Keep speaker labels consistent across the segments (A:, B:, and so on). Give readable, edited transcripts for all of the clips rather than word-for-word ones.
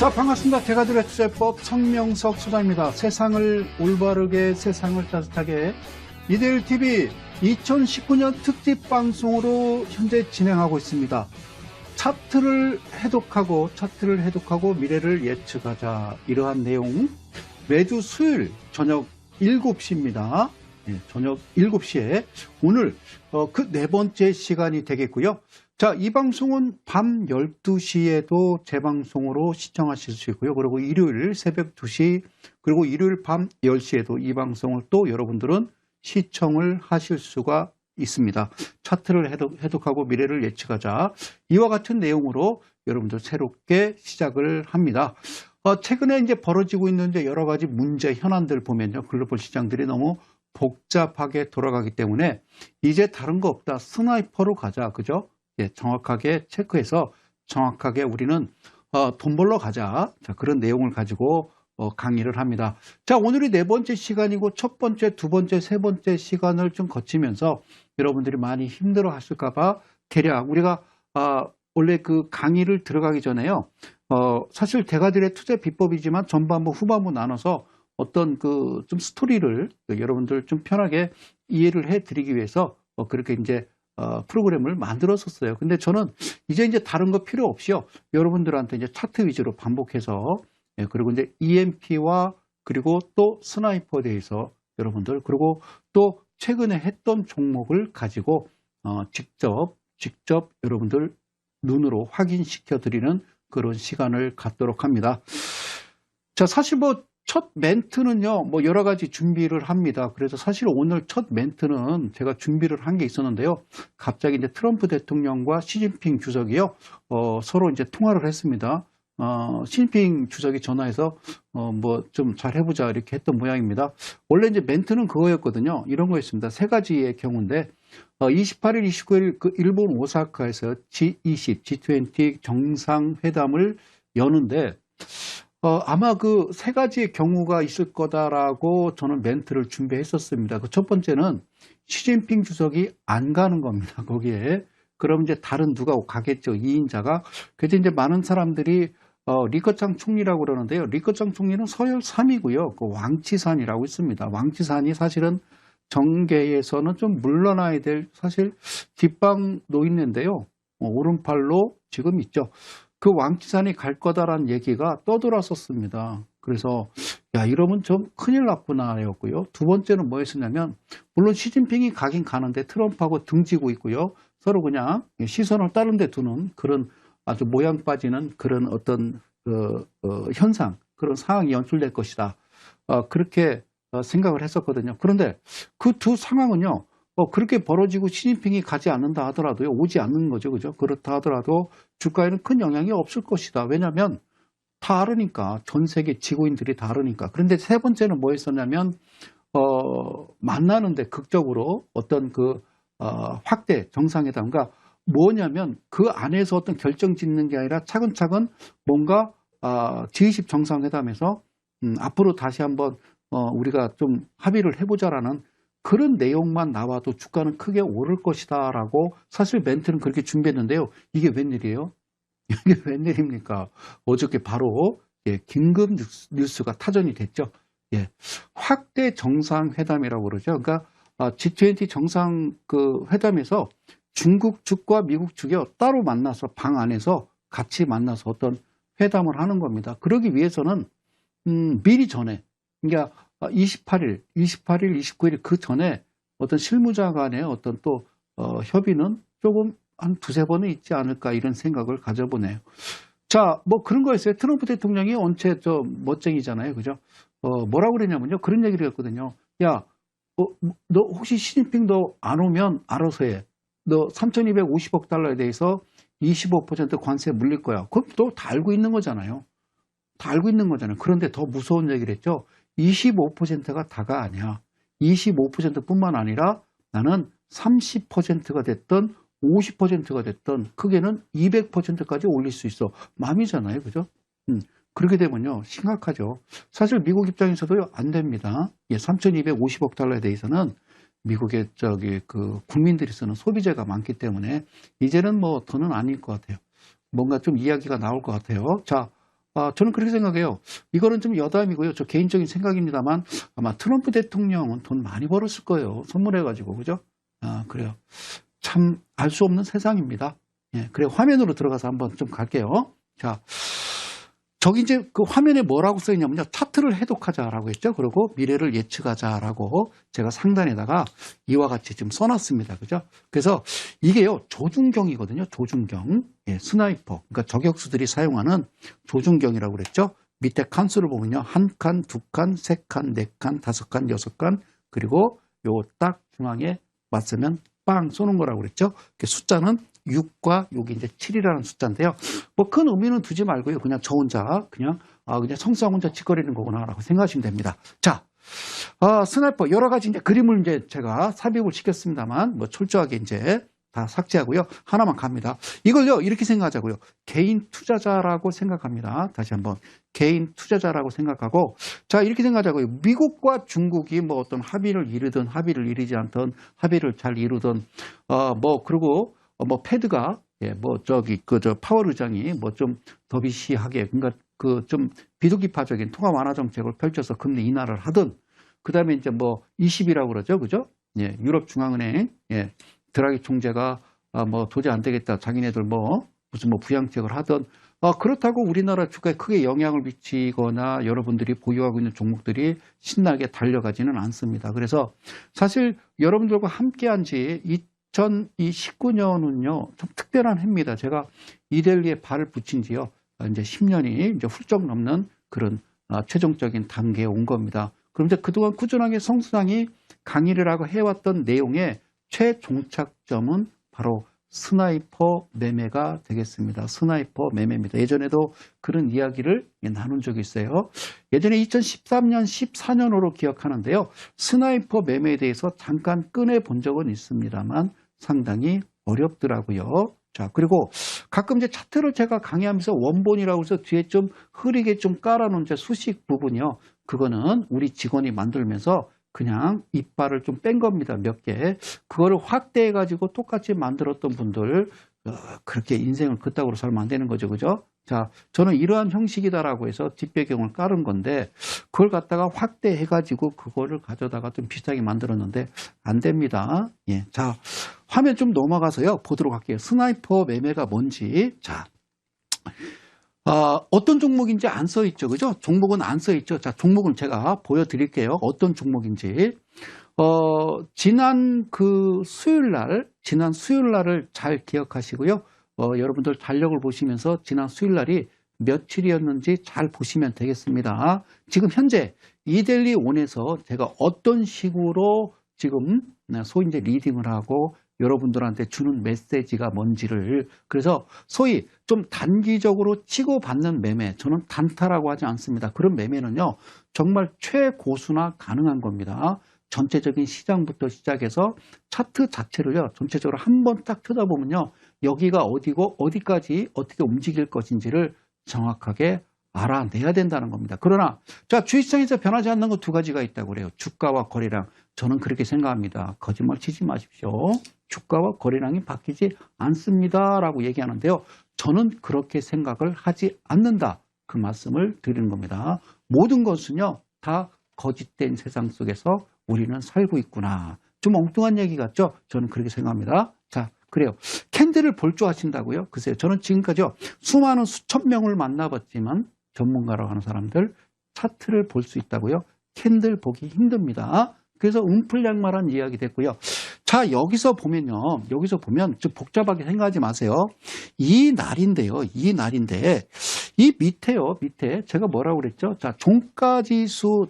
A: 자, 반갑습니다. 대가들의 투자법 성명석 소장입니다. 세상을 올바르게, 세상을 따뜻하게 이데일TV 2019년 특집 방송으로 현재 진행하고 있습니다. 차트를 해독하고 미래를 예측하자. 이러한 내용 매주 수요일 저녁 7시입니다. 저녁 7시에 오늘 그 네 번째 시간이 되겠고요. 자, 이 방송은 밤 12시에도 재방송으로 시청하실 수 있고요. 그리고 일요일 새벽 2시 그리고 일요일 밤 10시에도 이 방송을 또 여러분들은 시청을 하실 수가 있습니다. 차트를 해독하고 미래를 예측하자. 이와 같은 내용으로 여러분들 새롭게 시작을 합니다. 최근에 이제 벌어지고 있는 이제 여러 가지 문제 현안들 보면요. 글로벌 시장들이 너무 복잡하게 돌아가기 때문에 이제 다른 거 없다. 스나이퍼로 가자. 그죠? 예, 정확하게 체크해서 정확하게 우리는 돈 벌러 가자. 자, 그런 내용을 가지고 강의를 합니다. 자, 오늘이 네 번째 시간이고 첫 번째, 두 번째, 세 번째 시간을 좀 거치면서 여러분들이 많이 힘들어 하실까봐 대략 우리가 원래 그 강의를 들어가기 전에요. 사실 대가들의 투자 비법이지만 전반부, 후반부 나눠서 어떤 그 좀 스토리를 여러분들 좀 편하게 이해를 해 드리기 위해서 그렇게 이제 프로그램을 만들었었어요. 근데 저는 이제 다른 거 필요 없이요. 여러분들한테 이제 차트 위주로 반복해서 그리고 이제 EMP와 그리고 또 스나이퍼에 대해서 여러분들 그리고 또 최근에 했던 종목을 가지고 직접 여러분들 눈으로 확인시켜 드리는 그런 시간을 갖도록 합니다. 자, 사실 뭐 첫 멘트는요, 뭐 여러 가지 준비를 합니다. 그래서 사실 오늘 첫 멘트는 제가 준비를 한 게 있었는데요. 갑자기 이제 트럼프 대통령과 시진핑 주석이요, 서로 이제 통화를 했습니다. 시진핑 주석이 전화해서, 뭐 좀 잘 해보자 이렇게 했던 모양입니다. 원래 이제 멘트는 그거였거든요. 이런 거였습니다. 세 가지의 경우인데, 28일, 29일 그 일본 오사카에서 G20, G20 정상회담을 여는데, 아마 그 세 가지의 경우가 있을 거다라고 저는 멘트를 준비했었습니다. 그 첫 번째는 시진핑 주석이 안 가는 겁니다. 거기에. 그럼 이제 다른 누가 가겠죠. 2인자가. 그래서 이제 많은 사람들이 리커창 총리라고 그러는데요. 리커창 총리는 서열 3위고요. 그 왕치산이라고 있습니다. 왕치산이 사실은 정계에서는 좀 물러나야 될 사실 뒷방 놓있는데요. 오른팔로 지금 있죠. 그 왕치산이 갈 거다라는 얘기가 떠돌았었습니다. 그래서 야, 이러면 좀 큰일 났구나였고요. 두 번째는 뭐였었냐면 물론 시진핑이 가긴 가는데 트럼프하고 등지고 있고요. 서로 그냥 시선을 다른 데 두는 그런 아주 모양 빠지는 그런 어떤 현상, 그런 상황이 연출될 것이다. 그렇게 생각을 했었거든요. 그런데 그 두 상황은요. 그렇게 벌어지고 시진핑이 가지 않는다 하더라도요. 오지 않는 거죠. 그죠? 그렇다 하더라도 주가에는 큰 영향이 없을 것이다. 왜냐하면 다르니까. 전 세계 지구인들이 다르니까. 그런데 세 번째는 뭐였었냐면 만나는데 극적으로 어떤 그 확대 정상회담과 뭐냐면 그 안에서 어떤 결정 짓는 게 아니라 차근차근 뭔가 G20 정상회담에서 앞으로 다시 한번 우리가 좀 합의를 해보자라는 그런 내용만 나와도 주가는 크게 오를 것이다 라고 사실 멘트는 그렇게 준비했는데요. 이게 웬일이에요? 이게 웬일입니까? 어저께 바로 긴급 뉴스가 타전이 됐죠. 확대 정상회담이라고 그러죠. 그러니까 G20 정상 그 회담에서 중국 측과 미국 측이 따로 만나서 방 안에서 같이 만나서 어떤 회담을 하는 겁니다. 그러기 위해서는 미리 전에 그러니까 28일, 29일 그 전에 어떤 실무자 간의 어떤 또 협의는 조금 한 두세 번은 있지 않을까 이런 생각을 가져보네요. 자, 뭐 그런 거였어요. 트럼프 대통령이 원체 좀 멋쟁이잖아요. 그죠? 뭐라고 그랬냐면요. 그런 얘기를 했거든요. 야, 너 혹시 시진핑 너 안 오면 알아서 해. 너 3,250억 달러에 대해서 25% 관세 물릴 거야. 그럼 또 다 알고 있는 거잖아요. 다 알고 있는 거잖아요. 그런데 더 무서운 얘기를 했죠. 25%가 다가 아니야. 25%뿐만 아니라 나는 30%가 됐던 50%가 됐던 크게는 200%까지 올릴 수 있어. 맘이잖아요. 그죠? 그렇게 되면요. 심각하죠. 사실 미국 입장에서도 안 됩니다. 3,250억 달러에 대해서는 미국의 그 국민들이 쓰는 소비재가 많기 때문에 이제는 뭐 더는 아닐 것 같아요. 뭔가 좀 이야기가 나올 것 같아요. 자, 저는 그렇게 생각해요. 이거는 좀 여담이고요. 저 개인적인 생각입니다만 아마 트럼프 대통령은 돈 많이 벌었을 거예요. 선물해가지고. 그죠? 그래요. 참 알 수 없는 세상입니다. 예, 그래 화면으로 들어가서 한번 좀 갈게요. 자, 저기 이제 그 화면에 뭐라고 써 있냐면요. 차트를 해독하자라고 했죠. 그리고 미래를 예측하자라고 제가 상단에다가 이와 같이 지금 써놨습니다. 그죠? 그래서 이게요. 조준경이거든요. 조준경. 예, 스나이퍼. 그러니까 저격수들이 사용하는 조준경이라고 그랬죠. 밑에 칸수를 보면요. 한 칸, 두 칸, 세 칸, 네 칸, 다섯 칸, 여섯 칸. 그리고 요 딱 중앙에 맞으면 빵 쏘는 거라고 그랬죠. 숫자는 6과 여기 이제 7이라는 숫자인데요. 뭐 큰 의미는 두지 말고요. 그냥 저 혼자 그냥 성수형 혼자 짓거리는 거구나라고 생각하시면 됩니다. 자, 스나이퍼 여러 가지 이제 그림을 이제 제가 삽입을 시켰습니다만 뭐 철저하게 이제 다 삭제하고요. 하나만 갑니다. 이걸요 이렇게 생각하자고요. 개인 투자자라고 생각합니다. 다시 한번 개인 투자자라고 생각하고 자 이렇게 생각하자고요. 미국과 중국이 뭐 어떤 합의를 이루든 합의를 이루지 않든 합의를 잘 이루든 뭐 그리고 뭐 패드가 예, 뭐 저기 저 파월 의장이 뭐 좀 더비시하게 그러니까 그 좀 비둘기파적인 통화 완화 정책을 펼쳐서 금리 인하를 하든 그다음에 이제 뭐 20이라고 그러죠. 그죠? 예, 유럽 중앙은행 예. 드라기 총재가 뭐 도저히 안 되겠다. 자기네들 뭐 무슨 뭐 부양책을 하든 그렇다고 우리나라 주가에 크게 영향을 미치거나 여러분들이 보유하고 있는 종목들이 신나게 달려가지는 않습니다. 그래서 사실 여러분들과 함께한 지 2019년은요 좀 특별한 해입니다. 제가 이델리에 발을 붙인 지요 이제 10년이 이제 훌쩍 넘는 그런 최종적인 단계에 온 겁니다. 그런데 그동안 꾸준하게 성수장이 강의를 하고 해왔던 내용에 최종착점은 바로 스나이퍼 매매가 되겠습니다. 스나이퍼 매매입니다. 예전에도 그런 이야기를 나눈 적이 있어요. 예전에 2013년, 14년으로 기억하는데요. 스나이퍼 매매에 대해서 잠깐 꺼내본 적은 있습니다만 상당히 어렵더라고요. 자, 그리고 가끔 이제 차트를 제가 강의하면서 원본이라고 해서 뒤에 좀 흐리게 좀 깔아놓은 수식 부분이요. 그거는 우리 직원이 만들면서 그냥 이빨을 좀 뺀 겁니다. 몇 개. 그거를 확대해가지고 똑같이 만들었던 분들 그렇게 인생을 그따구로 살면 안 되는 거죠. 그죠? 자, 저는 이러한 형식이다라고 해서 뒷배경을 깔은 건데 그걸 갖다가 확대해가지고 그거를 가져다가 좀 비슷하게 만들었는데 안 됩니다. 예, 자, 화면 좀 넘어가서요. 보도록 할게요. 스나이퍼 매매가 뭔지. 자. 어떤 종목인지 안 써 있죠. 그죠? 종목은 안 써 있죠. 자, 종목은 제가 보여드릴게요. 어떤 종목인지. 지난 수요일 날을 잘 기억하시고요. 여러분들 달력을 보시면서 지난 수요일 날이 며칠이었는지 잘 보시면 되겠습니다. 지금 현재 이델리 온에서 제가 어떤 식으로 지금 소위 이제 리딩을 하고 여러분들한테 주는 메시지가 뭔지를 그래서 소위 좀 단기적으로 치고받는 매매 저는 단타라고 하지 않습니다. 그런 매매는요 정말 최고수나 가능한 겁니다. 전체적인 시장부터 시작해서 차트 자체를요 전체적으로 한번 딱 쳐다보면요 여기가 어디고 어디까지 어떻게 움직일 것인지를 정확하게 알아내야 된다는 겁니다. 그러나 자 주식시장에서 변하지 않는 거 두 가지가 있다고 그래요. 주가와 거래량. 저는 그렇게 생각합니다. 거짓말 치지 마십시오. 주가와 거래량이 바뀌지 않습니다. 라고 얘기하는데요. 저는 그렇게 생각을 하지 않는다. 그 말씀을 드리는 겁니다. 모든 것은요. 다 거짓된 세상 속에서 우리는 살고 있구나. 좀 엉뚱한 얘기 같죠? 저는 그렇게 생각합니다. 자, 그래요. 캔들을 볼 줄 아신다고요? 글쎄요. 저는 지금까지요. 수많은 수천 명을 만나봤지만 전문가라고 하는 사람들 차트를 볼 수 있다고요? 캔들 보기 힘듭니다. 그래서 음풀양말한 이야기 됐고요. 자, 여기서 보면 좀 복잡하게 생각하지 마세요. 이 날인데 이 밑에 제가 뭐라고 그랬죠? 자, 종가지수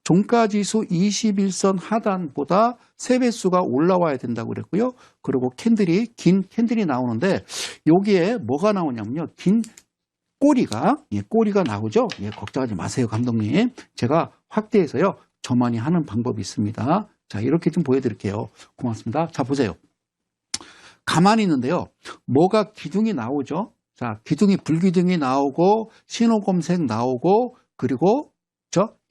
A: 21선 하단보다 3배수가 올라와야 된다고 그랬고요. 그리고 긴 캔들이 나오는데 여기에 뭐가 나오냐면요. 긴 꼬리가 나오죠. 예, 걱정하지 마세요, 감독님. 제가 확대해서요. 저만이 하는 방법이 있습니다. 자, 이렇게 좀 보여드릴게요. 고맙습니다. 자, 보세요. 가만히 있는데요. 뭐가 기둥이 나오죠. 자, 불기둥이 나오고 신호검색 나오고 그리고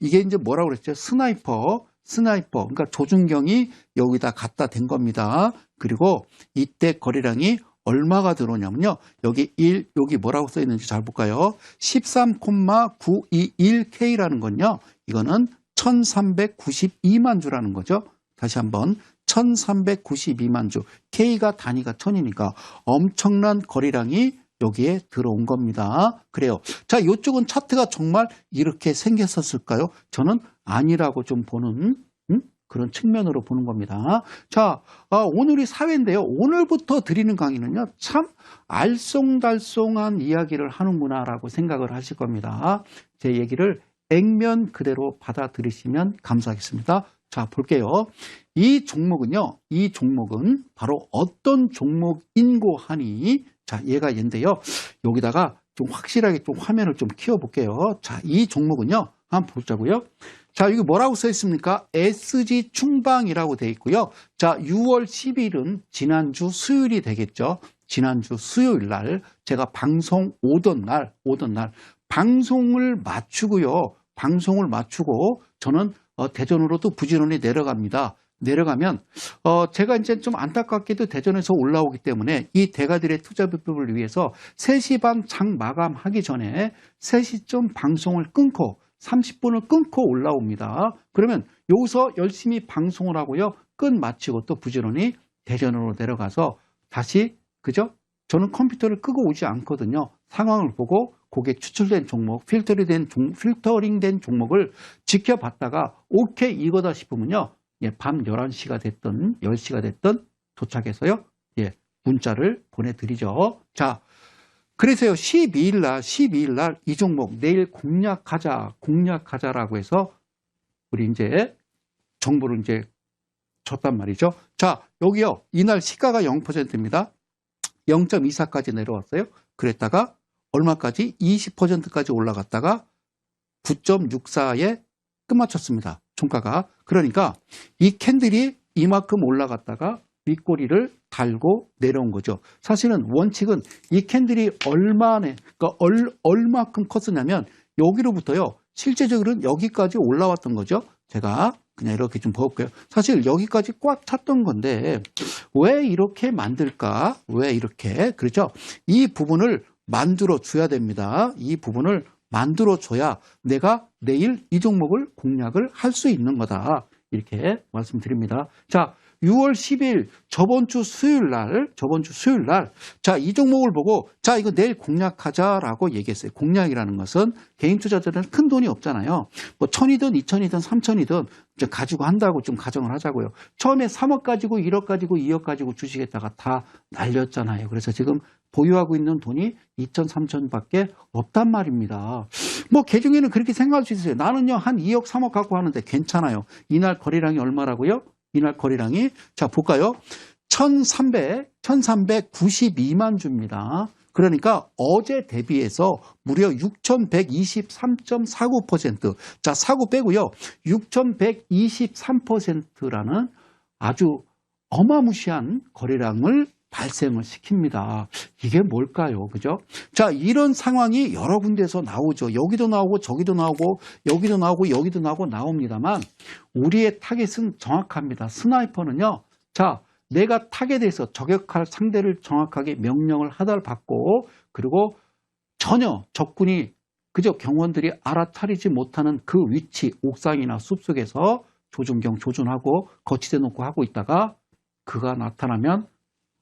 A: 이게 이제 뭐라고 그랬죠? 스나이퍼. 그러니까 조준경이 여기다 갖다 댄 겁니다. 그리고 이때 거래량이 얼마가 들어오냐면요. 여기 1, 여기 뭐라고 써 있는지 잘 볼까요? 13,921K라는 건요. 이거는 1392만 주라는 거죠. 다시 한번 1392만 주. K가 단위가 1000이니까 엄청난 거래량이 여기에 들어온 겁니다. 그래요. 자, 이쪽은 차트가 정말 이렇게 생겼었을까요? 저는 아니라고 좀 보는 그런 측면으로 보는 겁니다. 자, 오늘이 사회인데요. 오늘부터 드리는 강의는요. 참 알쏭달쏭한 이야기를 하는구나라고 생각을 하실 겁니다. 제 얘기를 액면 그대로 받아들이시면 감사하겠습니다. 자, 볼게요. 이 종목은 바로 어떤 종목인고 하니, 자, 얘가 얘인데요. 여기다가 좀 확실하게 좀 화면을 좀 키워볼게요. 자, 이 종목은요. 한번 보자고요. 자, 여기 뭐라고 써 있습니까? SG 충방이라고 되어 있고요. 자, 6월 10일은 지난주 수요일이 되겠죠. 지난주 수요일 날 제가 방송 오던 날 방송을 마치고요. 방송을 마치고 저는 대전으로도 부지런히 내려갑니다. 내려가면 제가 이제 좀 안타깝게도 대전에서 올라오기 때문에 이 대가들의 투자 비법을 위해서 3시 반 장 마감하기 전에 3시쯤 방송을 끊고 30분을 끊고 올라옵니다. 그러면 여기서 열심히 방송을 하고요. 끝 마치고 또 부지런히 대전으로 내려가서 다시, 그죠? 저는 컴퓨터를 끄고 오지 않거든요. 상황을 보고 거기에 추출된 종목, 필터링된 종목을 지켜봤다가 오케이 이거다 싶으면요. 예, 밤 11시가 됐든 10시가 됐든 도착해서요. 예, 문자를 보내드리죠. 자, 그래서요. 12일 날 이 종목 내일 공략하자라고 해서 우리 이제 정보를 이제 줬단 말이죠. 자, 여기요. 이날 시가가 0%입니다. 0.24까지 내려왔어요. 그랬다가 얼마까지? 20%까지 올라갔다가 9.64에 끝마쳤습니다. 종가가. 그러니까 이 캔들이 이만큼 올라갔다가 윗꼬리를 달고 내려온 거죠. 사실은 원칙은 이 캔들이 그러니까 얼마큼 컸었냐면 여기로부터요. 실제적으로는 여기까지 올라왔던 거죠. 제가 그냥 이렇게 좀 볼게요. 사실 여기까지 꽉 찼던 건데 왜 이렇게 만들까? 왜 이렇게? 그렇죠? 이 부분을 만들어 줘야 됩니다. 이 부분을 만들어 줘야 내가 내일 이 종목을 공략을 할 수 있는 거다. 이렇게 말씀드립니다. 자, 6월 10일 저번 주 수요일 날 자, 이 종목을 보고 자, 이거 내일 공략하자라고 얘기했어요. 공략이라는 것은 개인 투자자들은 큰 돈이 없잖아요. 뭐 1,000이든 2,000이든 3,000이든 이제 가지고 한다고 좀 가정을 하자고요. 처음에 3억 가지고 1억 가지고 2억 가지고 주식에다가 다 날렸잖아요. 그래서 지금 보유하고 있는 돈이 2,000, 3,000밖에 없단 말입니다. 뭐 개중에는 그렇게 생각할 수 있어요. 나는요 한 2억, 3억 갖고 하는데 괜찮아요. 이날 거래량이 얼마라고요? 이날 거래량이 자 볼까요? 1,392만 주입니다. 그러니까 어제 대비해서 무려 6,123.49%. 자, 사고 빼고요. 6,123%라는 아주 어마무시한 거래량을 발생을 시킵니다. 이게 뭘까요? 그죠? 자, 이런 상황이 여러 군데에서 나오죠. 여기도 나오고 저기도 나오고 여기도 나오고 여기도 나오고 나옵니다만 우리의 타겟은 정확합니다. 스나이퍼는요. 자, 내가 타겟에서 저격할 상대를 정확하게 명령을 하달받고 그리고 전혀 적군이 그저 경원들이 알아차리지 못하는 그 위치 옥상이나 숲속에서 조준하고 거치대 놓고 하고 있다가 그가 나타나면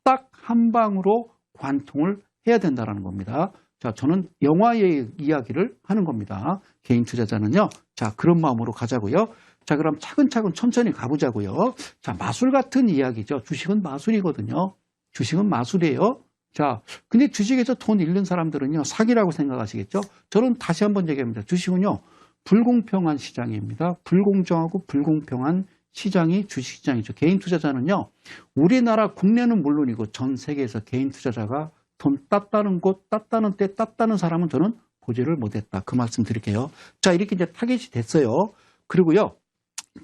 A: 딱 한 방으로 관통을 해야 된다는 겁니다. 자, 저는 영화의 이야기를 하는 겁니다. 개인 투자자는요. 자, 그런 마음으로 가자고요. 자, 그럼 차근차근 천천히 가보자고요. 자, 마술 같은 이야기죠. 주식은 마술이거든요. 주식은 마술이에요. 자, 근데 주식에서 돈 잃는 사람들은요. 사기라고 생각하시겠죠? 저는 다시 한번 얘기합니다. 주식은요. 불공평한 시장입니다. 불공정하고 불공평한 시장이 주식시장이죠. 개인 투자자는요. 우리나라 국내는 물론이고 전 세계에서 개인 투자자가 돈 땄다는 곳, 땄다는 때, 땄다는 사람은 저는 보지를 못했다. 그 말씀 드릴게요. 자, 이렇게 이제 타겟이 됐어요. 그리고요.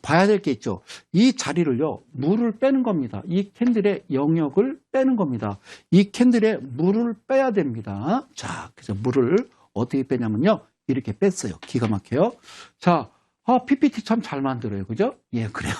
A: 봐야 될 게 있죠. 이 자리를요. 물을 빼는 겁니다. 이 캔들의 영역을 빼는 겁니다. 이 캔들의 물을 빼야 됩니다. 자, 그래서 물을 어떻게 빼냐면요. 이렇게 뺐어요. 기가 막혀요. 자, PPT 참 잘 만들어요. 그죠? 예, 그래요.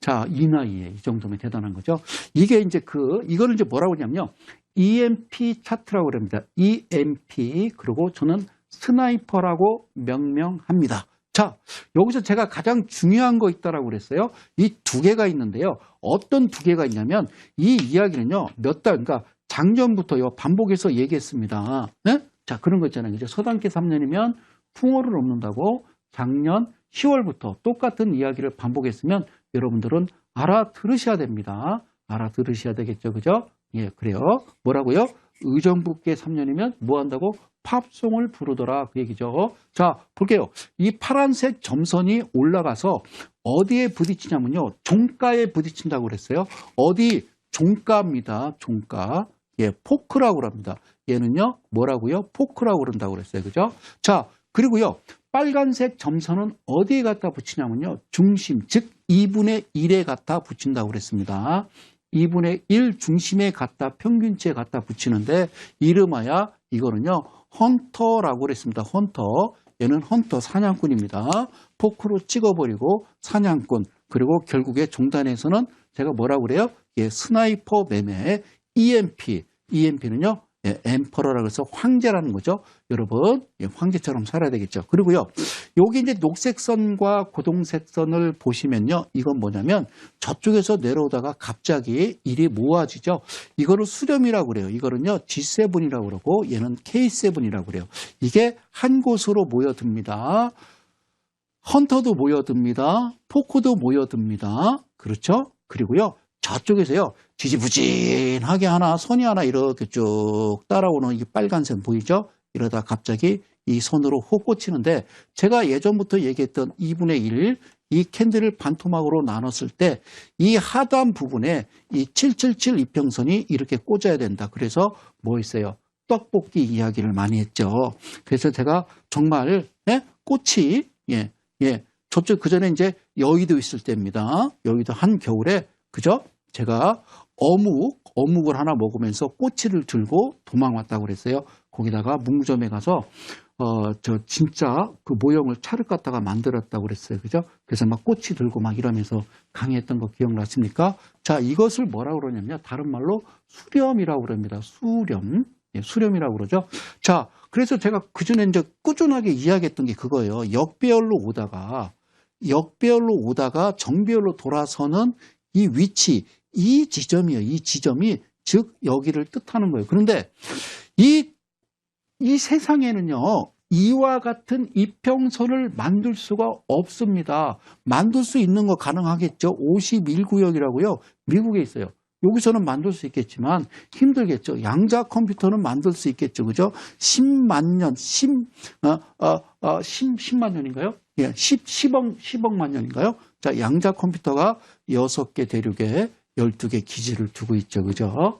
A: 자, 이 나이에 이 정도면 대단한 거죠. 이게 이제 이거는 이제 뭐라고 하냐면요. EMP 차트라고 합니다. EMP. 그리고 저는 스나이퍼라고 명명합니다. 자, 여기서 제가 가장 중요한 거 있다라고 그랬어요. 이 두 개가 있는데요. 어떤 두 개가 있냐면 이 이야기는요. 몇 달, 그러니까 작년부터요. 반복해서 얘기했습니다. 네? 자, 그런 거 있잖아요. 이제 서당계 3년이면 풍어를 넘는다고 작년 10월부터 똑같은 이야기를 반복했으면 여러분들은 알아들으셔야 됩니다. 알아들으셔야 되겠죠. 그죠? 예, 그래요. 뭐라고요? 의정부께 3년이면 뭐 한다고? 팝송을 부르더라. 그 얘기죠. 자, 볼게요. 이 파란색 점선이 올라가서 어디에 부딪히냐면요. 종가에 부딪힌다고 그랬어요. 어디? 종가입니다. 종가. 예, 포크라고 합니다. 얘는요. 뭐라고요? 포크라고 그런다고 그랬어요. 그죠? 자, 그리고요. 빨간색 점선은 어디에 갖다 붙이냐면요. 중심, 즉 2분의 1에 갖다 붙인다고 그랬습니다. 2분의 1 중심에 갖다 평균치에 갖다 붙이는데 이름하여 이거는요. 헌터라고 그랬습니다. 헌터. 얘는 헌터 사냥꾼입니다. 포크로 찍어버리고 사냥꾼. 그리고 결국에 종단에서는 제가 뭐라고 그래요? 예, 스나이퍼 매매 EMP. EMP는요. 예, 엠퍼러라고 해서 황제라는 거죠. 여러분, 예, 황제처럼 살아야 되겠죠. 그리고요, 여기 이제 녹색 선과 고동색 선을 보시면요, 이건 뭐냐면 저쪽에서 내려오다가 갑자기 일이 모아지죠. 이거를 수렴이라고 그래요. 이거는요, G7이라고 그러고 얘는 K7이라고 그래요. 이게 한 곳으로 모여듭니다. 헌터도 모여듭니다. 포크도 모여듭니다. 그렇죠? 그리고요, 저쪽에서요, 지지부진하게 선이 하나 이렇게 쭉 따라오는 이 빨간색 보이죠? 이러다 갑자기 이 선으로 훅 꽂히는데 제가 예전부터 얘기했던 2분의 1, 이 캔들을 반토막으로 나눴을 때 이 하단 부분에 이 777 이평선이 이렇게 꽂아야 된다. 그래서 뭐 있어요? 떡볶이 이야기를 많이 했죠. 그래서 제가 정말, 예? 꽃이, 저쪽 그 전에 이제 여의도 있을 때입니다. 여의도 한겨울에, 그죠? 제가 어묵을 하나 먹으면서 꼬치를 들고 도망왔다고 그랬어요. 거기다가 문구점에 가서 저 진짜 그 모형을 차를 갖다가 만들었다고 그랬어요. 그죠? 그래서 막 꼬치 들고 막 이러면서 강의했던 거 기억나십니까? 자, 이것을 뭐라고 그러냐면요. 다른 말로 수렴이라고 그럽니다. 수렴. 예, 수렴이라고 그러죠. 자, 그래서 제가 그전에 이제 꾸준하게 이야기했던 게 그거예요. 역배열로 오다가 정배열로 돌아서는 이 위치, 이 지점이에요. 이 지점이 즉 여기를 뜻하는 거예요. 그런데 이 세상에는요. 이와 같은 이평선을 만들 수가 없습니다. 만들 수 있는 거 가능하겠죠. 51구역이라고요. 미국에 있어요. 여기서는 만들 수 있겠지만 힘들겠죠. 양자 컴퓨터는 만들 수 있겠죠. 그죠? 10만 년, 10만 년인가요? 예, 10억만 년인가요? 자, 양자 컴퓨터가 6개 대륙에 12개 기지를 두고 있죠. 그죠?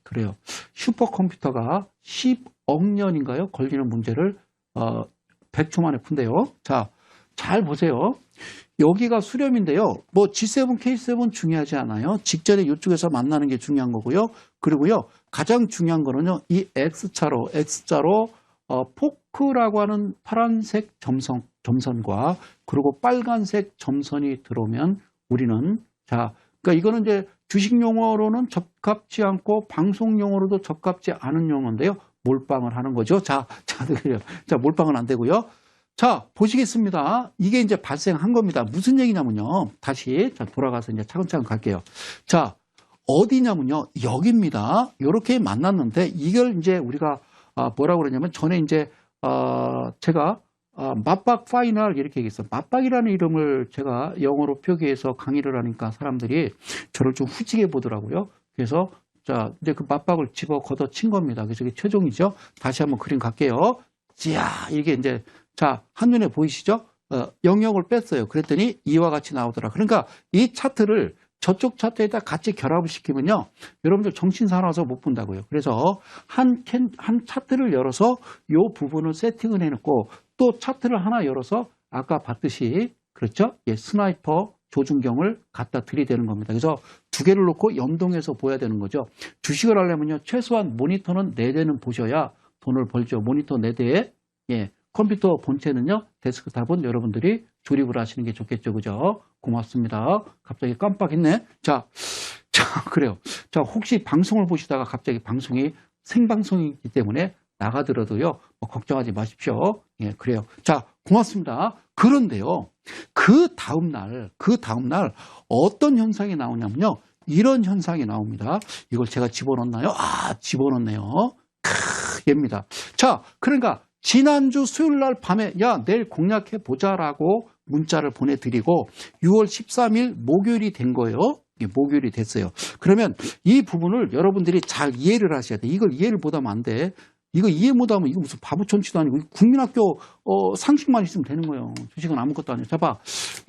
A: 그래요. 슈퍼컴퓨터가 10억 년인가요? 걸리는 문제를 100초 만에 푼대요. 자, 잘 보세요. 여기가 수렴인데요. 뭐 G7, K7 중요하지 않아요. 직전에 이쪽에서 만나는 게 중요한 거고요. 그리고요. 가장 중요한 거는요. 이 X자로 포크라고 하는 파란색 점선과 그리고 빨간색 점선이 들어오면 우리는 그러니까 이거는 이제 주식 용어로는 적합지 않고 방송 용어로도 적합지 않은 용어인데요. 몰빵을 하는 거죠. 자, 몰빵은 안 되고요. 자, 보시겠습니다. 이게 이제 발생한 겁니다. 무슨 얘기냐면요. 다시 돌아가서 이제 차근차근 갈게요. 자, 어디냐면요. 여기입니다. 이렇게 만났는데 이걸 이제 우리가 뭐라고 그러냐면 전에 이제 제가 맞박 파이널 이렇게 얘기했어요. 맞박이라는 이름을 제가 영어로 표기해서 강의를 하니까 사람들이 저를 좀 후지게 보더라고요. 그래서 자, 이제 그 맞박을 집어 걷어친 겁니다. 그래서 이게 최종이죠. 다시 한번 그림 갈게요. 자, 이게 이제 자, 한눈에 보이시죠? 영역을 뺐어요. 그랬더니 이와 같이 나오더라. 그러니까 이 차트를 저쪽 차트에다 같이 결합을 시키면요. 여러분들 정신 사나워서 못 본다고요. 그래서 한 차트를 열어서 이 부분을 세팅을 해놓고 또 차트를 하나 열어서 아까 봤듯이 그렇죠? 예, 스나이퍼 조준경을 갖다 들이대는 겁니다. 그래서 두 개를 놓고 연동해서 보여야 되는 거죠. 주식을 하려면요. 최소한 모니터는 4대는 보셔야 돈을 벌죠. 모니터 4대에 예, 컴퓨터 본체는요. 데스크탑은 여러분들이 조립을 하시는 게 좋겠죠. 그죠? 고맙습니다. 갑자기 깜빡했네. 자, 자, 그래요. 자, 혹시 방송을 보시다가 갑자기 방송이 생방송이기 때문에 나가더라도요, 뭐 걱정하지 마십시오. 예, 그래요. 자, 고맙습니다. 그런데요, 그 다음날 어떤 현상이 나오냐면요, 이런 현상이 나옵니다. 이걸 제가 집어넣나요? 아, 집어넣네요. 얘입니다. 자, 그러니까 지난주 수요일 날 밤에 야, 내일 공략해 보자라고 문자를 보내드리고 6월 13일 목요일이 된 거예요. 목요일이 됐어요. 그러면 이 부분을 여러분들이 잘 이해를 하셔야 돼. 이걸 이해를 못하면 안 돼. 이거 이해 못하면 이거 무슨 바보천치도 아니고 국민학교 상식만 있으면 되는 거예요. 주식은 아무것도 아니에요. 자 봐.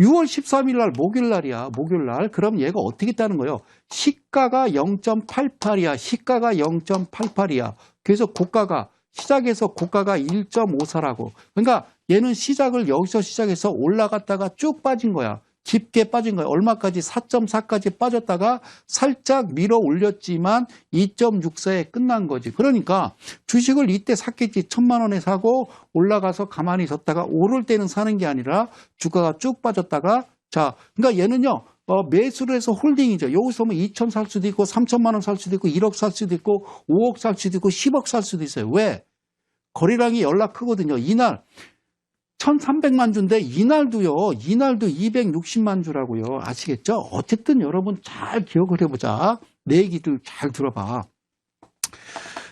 A: 6월 13일 날 목요일 날이야. 목요일 날. 그럼 얘가 어떻게 따는 거예요? 시가가 0.88이야. 시가가 0.88이야. 그래서 고가가 시작해서 고가가 1.54라고. 그러니까 얘는 시작을 여기서 시작해서 올라갔다가 쭉 빠진 거야. 깊게 빠진 거야. 얼마까지? 4.4까지 빠졌다가 살짝 밀어 올렸지만 2.64에 끝난 거지. 그러니까 주식을 이때 샀겠지. 1,000만 원에 사고 올라가서 가만히 있었다가 오를 때는 사는 게 아니라 주가가 쭉 빠졌다가 자, 그러니까 얘는요. 매수를 해서 홀딩이죠. 여기서 뭐 2천 살 수도 있고 3천만 원 살 수도 있고 1억 살 수도 있고 5억 살 수도 있고 10억 살 수도 있어요. 왜? 거래량이 연락 크거든요. 이날 1,300만 주인데 이날도 260만 주라고요. 아시겠죠? 어쨌든 여러분 잘 기억을 해보자. 내 얘기들 잘 들어봐.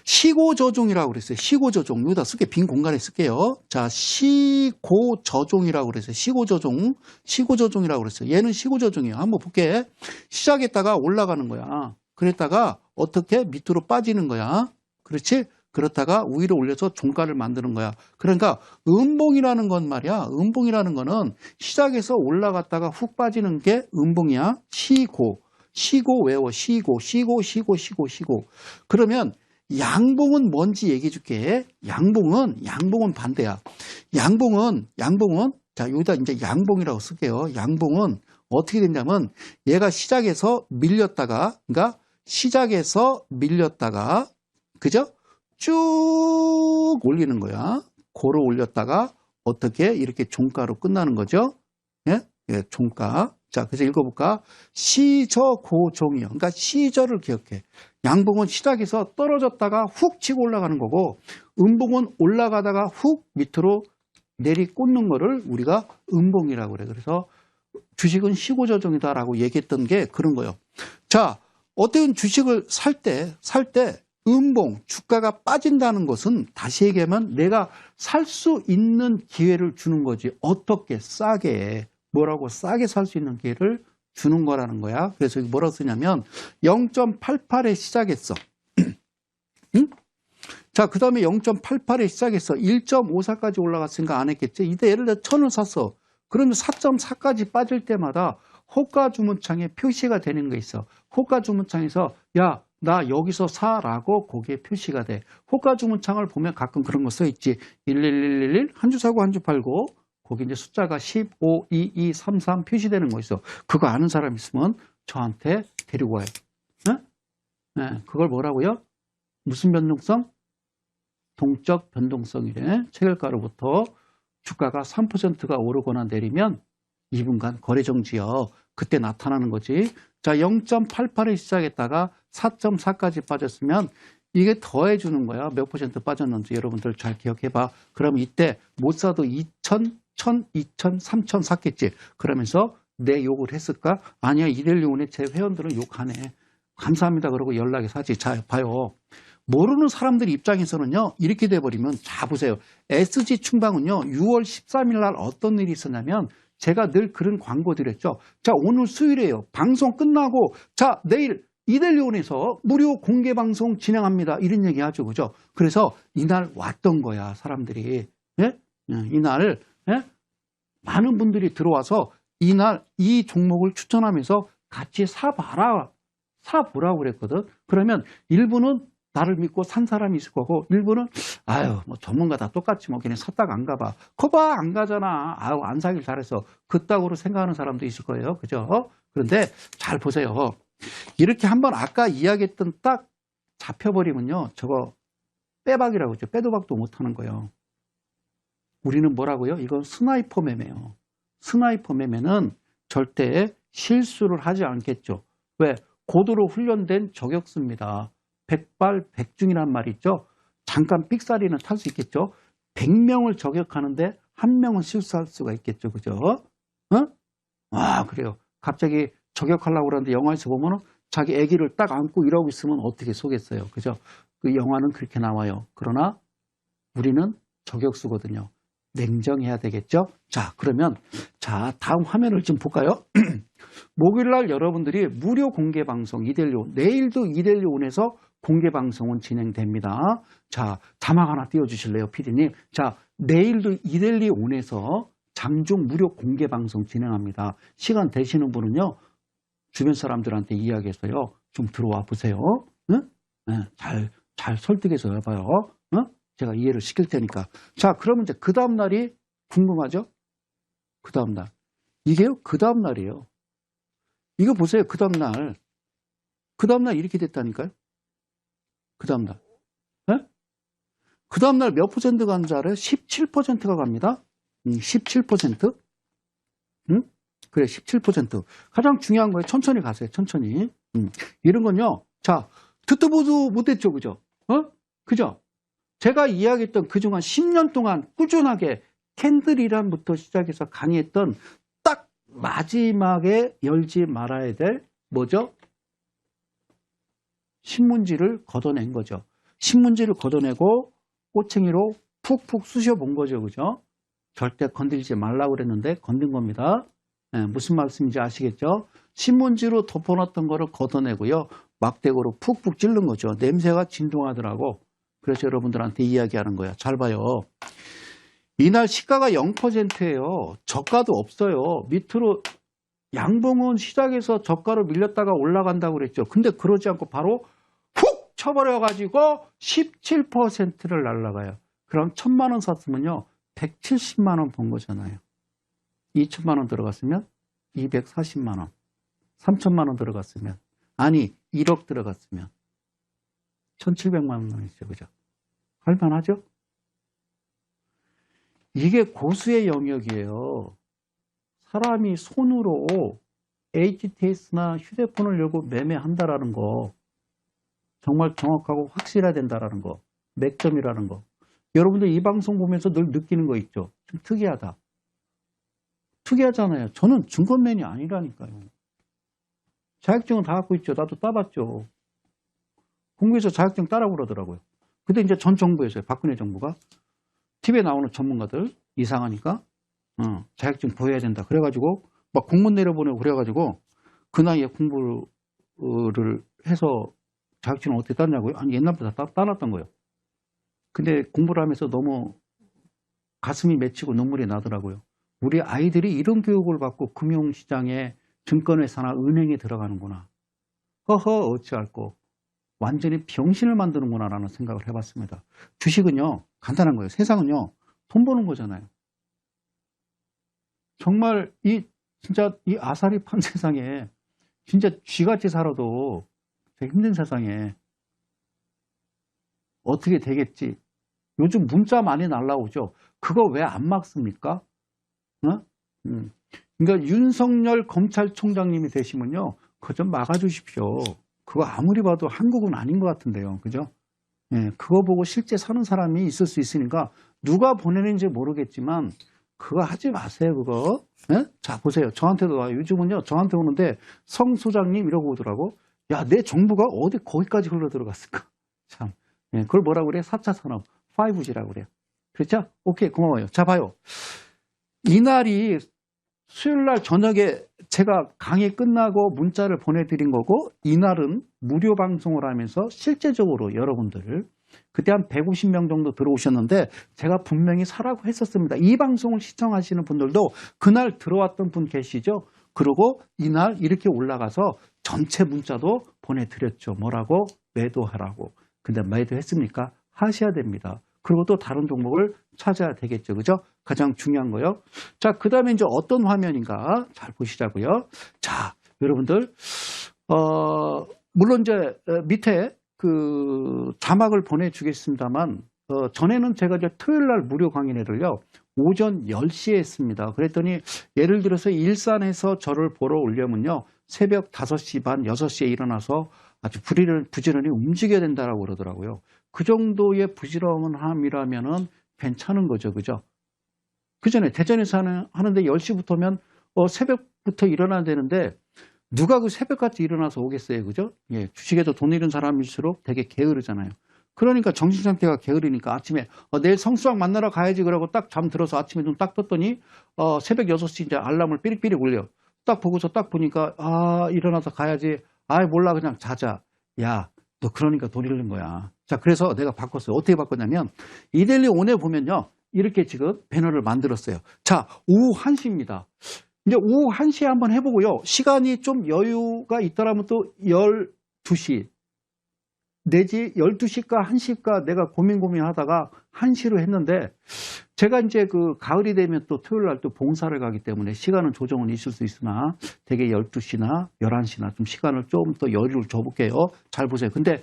A: 시고저종이라고 그랬어요. 시고저종. 여기다 쓸게. 빈 공간에 쓸게요. 자, 시고저종이라고 그랬어요. 시고저종이라고 그랬어요. 얘는 시고저종이에요. 한번 볼게. 시작했다가 올라가는 거야. 그랬다가 어떻게 밑으로 빠지는 거야. 그렇지? 그렇다가 위로 올려서 종가를 만드는 거야. 그러니까 음봉이라는 건 말이야. 음봉이라는 거는 시작해서 올라갔다가 훅 빠지는 게 음봉이야. 시고 외워. 시고. 그러면 양봉은 뭔지 얘기해 줄게. 양봉은 반대야. 양봉은 자, 여기다 이제 양봉이라고 쓸게요. 양봉은 어떻게 됐냐면 얘가 시작해서 밀렸다가 그죠? 쭉 올리는 거야. 고로 올렸다가 어떻게 이렇게 종가로 끝나는 거죠. 예? 예, 종가. 자, 그래서 읽어볼까? 시저고종이요. 그러니까 시저를 기억해. 양봉은 시작해서 떨어졌다가 훅 치고 올라가는 거고 음봉은 올라가다가 훅 밑으로 내리꽂는 거를 우리가 음봉이라고 그래. 그래서 주식은 시고저종이다라고 얘기했던 게 그런 거예요. 자, 어떤 주식을 살 때 음봉, 주가가 빠진다는 것은 다시 얘기하면 내가 살 수 있는 기회를 주는 거지. 어떻게? 싸게. 뭐라고? 싸게 살 수 있는 기회를 주는 거라는 거야. 그래서 뭐라고 쓰냐면 0.88에 시작했어. 응? 자, 그 다음에 0.88에 시작했어. 1.54까지 올라갔으니까 안 했겠지. 이때 예를 들어 1,000을 샀어. 그러면 4.4까지 빠질 때마다 호가 주문창에 표시가 되는 게 있어. 호가 주문창에서 야, 나 여기서 사라고 거기에 표시가 돼. 호가 주문창을 보면 가끔 그런 거 써있지. 11111 한 주 사고 한 주 팔고 거기 이제 숫자가 15, 22, 33 표시되는 거 있어. 그거 아는 사람 있으면 저한테 데리고 와요. 네? 네, 그걸 뭐라고요? 무슨 변동성? 동적 변동성이래. 체결가로부터 주가가 3%가 오르거나 내리면 2분간 거래 정지요. 그때 나타나는 거지. 자, 0.88에 시작했다가 4.4까지 빠졌으면 이게 더해주는 거야. 몇 퍼센트 빠졌는지 여러분들 잘 기억해봐. 그럼 이때 못 사도 2,000, 1,000, 2,000, 3,000 샀겠지. 그러면서 내 욕을 했을까? 아니야. 이데일리온의 제 회원들은 욕하네. 감사합니다. 그러고 연락이 사지. 자, 봐요. 모르는 사람들 입장에서는요. 이렇게 돼버리면 자 보세요. SG충방은요. 6월 13일 날 어떤 일이 있었냐면 제가 늘 그런 광고 드렸죠. 자, 오늘 수요일이에요. 방송 끝나고 자, 내일 이데일리온에서 무료 공개 방송 진행합니다. 이런 얘기 하죠. 그죠? 그래서 이날 왔던 거야. 사람들이. 예? 이날 예? 많은 분들이 들어와서 이날 이 종목을 추천하면서 같이 사보라고 그랬거든. 그러면 일부는 나를 믿고 산 사람이 있을 거고 일부는 아유 뭐 전문가 다 똑같지 뭐 걔네 샀다가 안 가봐. 거봐 안 가잖아. 아유 안 사길 잘했어. 그따구로 생각하는 사람도 있을 거예요. 그죠? 그런데 잘 보세요. 이렇게 한번 아까 이야기했던 딱 잡혀버리면요. 저거 빼박이라고 하죠. 빼도 박도 못하는 거예요. 우리는 뭐라고요? 이건 스나이퍼 매매예요. 스나이퍼 매매는 절대 실수를 하지 않겠죠. 왜? 고도로 훈련된 저격수입니다. 백발백중이란 말이 있죠. 잠깐 삑사리는 탈 수 있겠죠. 100명을 저격하는데 한 명은 실수할 수가 있겠죠. 그죠? 그래요. 갑자기 저격하려고 그러는데 영화에서 보면은 자기 아기를 딱 안고 이러고 있으면 어떻게 쏘겠어요. 그죠? 그 영화는 그렇게 나와요. 그러나 우리는 저격수거든요. 냉정해야 되겠죠? 자, 그러면 다음 화면을 좀 볼까요? 목요일날 여러분들이 무료 공개 방송 이델리온, 내일도 이델리온에서 공개 방송은 진행됩니다. 자, 자막 하나 띄워주실래요, PD님? 자, 내일도 이델리온에서 장중 무료 공개 방송 진행합니다. 시간 되시는 분은요, 주변 사람들한테 이야기해서요, 좀 들어와 보세요. 응? 네, 잘 설득해서 해봐요. 응? 제가 이해를 시킬 테니까. 자, 그러면 이제 그 다음날이 궁금하죠? 그 다음날. 이게요, 그 다음날이에요. 이거 보세요, 그 다음날. 그 다음날 이렇게 됐다니까요? 그 다음날. 네? 그 다음날 몇 퍼센트가 가는 줄 알아요? 17%가 갑니다. 17%? 응? 그래, 17%. 가장 중요한 거예요. 천천히 가세요, 천천히. 이런 건요, 자, 듣도 보도 못했죠, 그죠? 그죠? 제가 이야기했던 그동안 10년 동안 꾸준하게 캔들이란부터 시작해서 강의했던 딱 마지막에 열지 말아야 될 뭐죠? 신문지를 걷어낸 거죠. 신문지를 걷어내고 꼬챙이로 푹푹 쑤셔본 거죠. 그죠? 절대 건들지 말라고 그랬는데 건든 겁니다. 네, 무슨 말씀인지 아시겠죠? 신문지로 덮어놨던 거를 걷어내고요. 막대고로 푹푹 찌른 거죠. 냄새가 진동하더라고. 그래서 여러분들한테 이야기하는 거야. 잘 봐요. 이날 시가가 0%예요. 저가도 없어요. 밑으로 양봉은 시작해서 저가로 밀렸다가 올라간다고 그랬죠. 근데 그러지 않고 바로 훅 쳐버려가지고 17%를 날라가요. 그럼 1,000만 원 샀으면요. 170만 원 번 거잖아요. 2천만 원 들어갔으면 240만 원. 3천만 원 들어갔으면, 아니 1억 들어갔으면 1,700만 원이죠. 그죠? 할만하죠? 이게 고수의 영역이에요. 사람이 손으로 HTS나 휴대폰을 열고 매매한다라는 거, 정말 정확하고 확실해야 된다라는 거, 맥점이라는 거. 여러분들 이 방송 보면서 늘 느끼는 거 있죠? 좀 특이하다. 특이하잖아요. 저는 증권맨이 아니라니까요. 자격증은 다 갖고 있죠. 나도 따봤죠. 공부해서 자격증 따라고 그러더라고요. 근데 이제 전 정부에서요. 박근혜 정부가 TV에 나오는 전문가들 이상하니까 자격증 보여야 된다. 그래가지고 막 공문 내려보내고 그래가지고 그 나이에 공부를 해서 자격증을 어떻게 땄냐고요? 아니 옛날부터 다 따놨던 거예요. 근데 공부를 하면서 너무 가슴이 맺히고 눈물이 나더라고요. 우리 아이들이 이런 교육을 받고 금융시장에 증권회사나 은행에 들어가는구나. 허허 어찌할꼬. 완전히 병신을 만드는구나 라는 생각을 해봤습니다. 주식은요 간단한 거예요. 세상은요 돈 버는 거잖아요. 정말 진짜 이 아사리 판 세상에 진짜 쥐같이 살아도 되게 힘든 세상에 어떻게 되겠지. 요즘 문자 많이 날라오죠. 그거 왜 안 막습니까? 그러니까 윤석열 검찰총장님이 되시면요 그거 좀 막아주십시오. 그거 아무리 봐도 한국은 아닌 것 같은데요. 그죠? 예, 그거 보고 실제 사는 사람이 있을 수 있으니까 누가 보내는지 모르겠지만 그거 하지 마세요. 그거. 예? 자 보세요. 저한테도 와요. 요즘은요 저한테 오는데 성 소장님 이러고 오더라고. 야, 내 정부가 어디 거기까지 흘러 들어갔을까? 참. 예, 그걸 뭐라고 그래? 4차 산업 5G라고 그래요. 그렇죠? 오케이, 고마워요. 자 봐요. 이날이 수요일날 저녁에 제가 강의 끝나고 문자를 보내드린 거고, 이날은 무료 방송을 하면서 실제적으로 여러분들 그때 한 150명 정도 들어오셨는데 제가 분명히 사라고 했었습니다. 이 방송을 시청하시는 분들도 그날 들어왔던 분 계시죠? 그리고 이날 이렇게 올라가서 전체 문자도 보내드렸죠. 뭐라고? 매도하라고. 근데 매도했습니까? 하셔야 됩니다. 그리고 또 다른 종목을 찾아야 되겠죠. 그죠? 가장 중요한 거요. 자, 그 다음에 이제 어떤 화면인가 잘 보시자고요. 자, 여러분들, 물론 이제 밑에 그 자막을 보내주겠습니다만, 전에는 제가 이제 토요일 날 무료 강의회를요, 오전 10시에 했습니다. 그랬더니 예를 들어서 일산에서 저를 보러 오려면요. 새벽 5시 반, 6시에 일어나서 아주 부지런히 움직여야 된다고 그러더라고요. 그 정도의 부지런함이라면은 괜찮은 거죠. 그죠? 그 전에 대전에서 하는데 10시부터면 새벽부터 일어나야 되는데 누가 그 새벽같이 일어나서 오겠어요. 그죠? 예, 주식에도 돈 잃은 사람일수록 되게 게으르잖아요. 그러니까 정신 상태가 게으르니까 아침에 내일 성수학 만나러 가야지 그러고 딱 잠들어서 아침에 눈 딱 떴더니 새벽 6시 이제 알람을 삐릭삐릭 울려. 딱 보고서 딱 보니까 일어나서 가야지. 몰라 그냥 자자. 야, 너 그러니까 돈 잃는 거야. 자, 그래서 내가 바꿨어요. 어떻게 바꿨냐면 이데일리 온에 보면요. 이렇게 지금 배너를 만들었어요. 자, 오후 1시입니다. 이제 오후 1시에 한번 해보고요. 시간이 좀 여유가 있더라면 또 12시 내지 12시까 1시까 내가 고민하다가 1시로 했는데 제가 이제 그 가을이 되면 또 토요일 날 또 봉사를 가기 때문에 시간은 조정은 있을 수 있으나 되게 12시나 11시나 좀 시간을 좀 더 여유를 줘볼게요. 잘 보세요. 근데